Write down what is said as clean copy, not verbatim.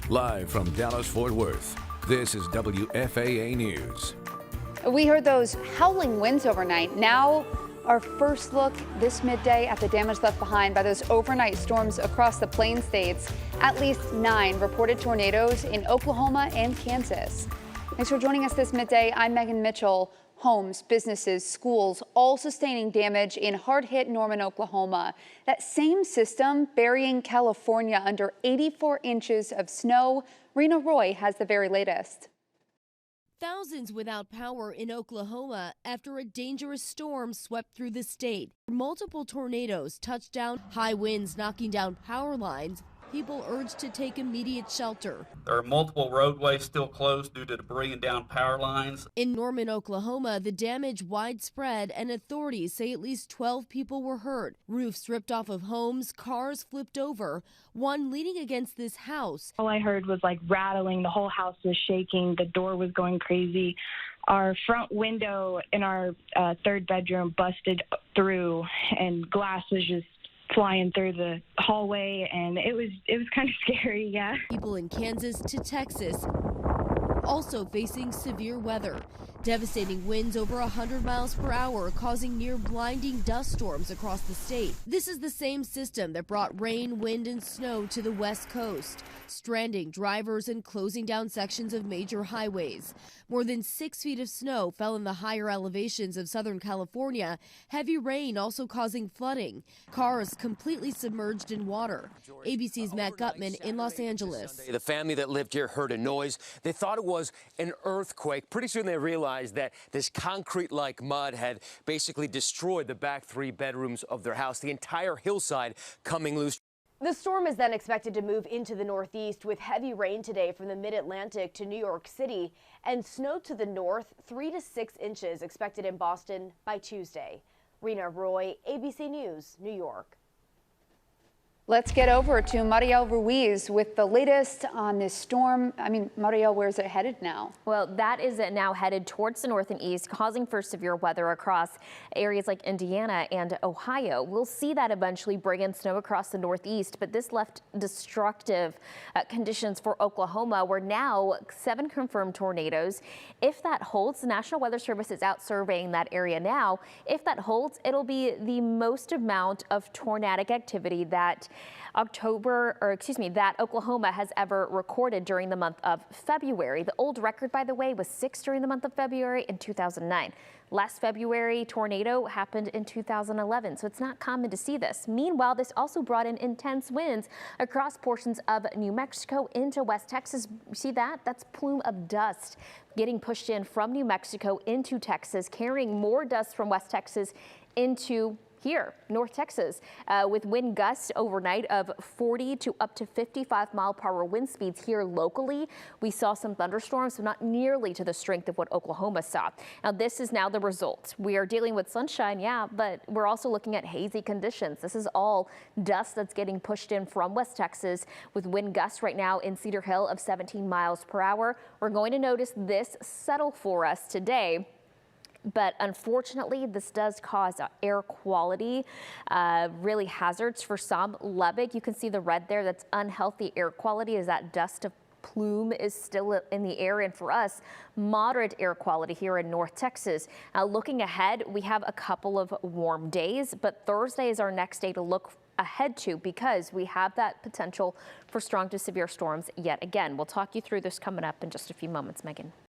Live from Dallas-Fort Worth, this is WFAA News. We heard those howling winds overnight. Now, our first look this midday at the damage left behind by those overnight storms across the Plain States. At least 9 reported tornadoes in Oklahoma and Kansas. Thanks for joining us this midday. I'm Megan Mitchell. Homes, businesses, schools, all sustaining damage in hard-hit Norman, Oklahoma. That same system burying California under 84 inches of snow. Rena Roy has the very latest. Thousands without power in Oklahoma after a dangerous storm swept through the state. Multiple tornadoes touched down, high winds knocking down power lines. People urged to take immediate shelter. There are multiple roadways still closed due to debris and down power lines. In Norman, Oklahoma, the damage widespread and authorities say at least 12 people were hurt. Roofs ripped off of homes, cars flipped over, one leaning against this house. All I heard was like rattling, the whole house was shaking, the door was going crazy. Our front window in our third bedroom busted through and glass was just flying through the hallway, and it was kind of scary, yeah. People in Kansas to Texas also facing severe weather. Devastating winds over 100 miles per hour causing near blinding dust storms across the state. This is the same system that brought rain, wind, and snow to the West Coast, stranding drivers and closing down sections of major highways. More than 6 feet of snow fell in the higher elevations of Southern California. Heavy rain also causing flooding. Cars completely submerged in water. ABC's Matt Gutman in Los Angeles. The family that lived here heard a noise. They thought it was an earthquake. Pretty soon they realized that this concrete-like mud had basically destroyed the back 3 bedrooms of their house. The entire hillside coming loose. The storm is then expected to move into the northeast with heavy rain today from the mid-Atlantic to New York City and snow to the north, 3 to 6 inches expected in Boston by Tuesday. Rena Roy, ABC News, New York. Let's get over to Mariel Ruiz with the latest on this storm. Mariel, where's it headed now? Well, that is now headed towards the north and east, causing for severe weather across areas like Indiana and Ohio. We'll see that eventually bring in snow across the northeast, but this left destructive conditions for Oklahoma, where now 7 confirmed tornadoes. If that holds, the National Weather Service is out surveying that area now. If that holds, it'll be the most amount of tornadic activity that Oklahoma has ever recorded during the month of February. The old record, by the way, was 6 during the month of February in 2009. Last February tornado happened in 2011, so it's not common to see this. Meanwhile, this also brought in intense winds across portions of New Mexico into West Texas. You see that? That's plume of dust getting pushed in from New Mexico into Texas, carrying more dust from West Texas into here, North Texas, with wind gusts overnight of 40 to up to 55-mile-per-hour wind speeds here locally. We saw some thunderstorms, but not nearly to the strength of what Oklahoma saw. Now, this is now the result. We are dealing with sunshine, yeah, but we're also looking at hazy conditions. This is all dust that's getting pushed in from West Texas with wind gusts right now in Cedar Hill of 17 miles per hour. We're going to notice this settle for us today. But unfortunately, this does cause air quality, really hazards for some. Lubbock, you can see the red there. That's unhealthy air quality as that dust of plume is still in the air. And for us, moderate air quality here in North Texas. Looking ahead, we have a couple of warm days, but Thursday is our next day to look ahead to because we have that potential for strong to severe storms yet again. We'll talk you through this coming up in just a few moments, Megan.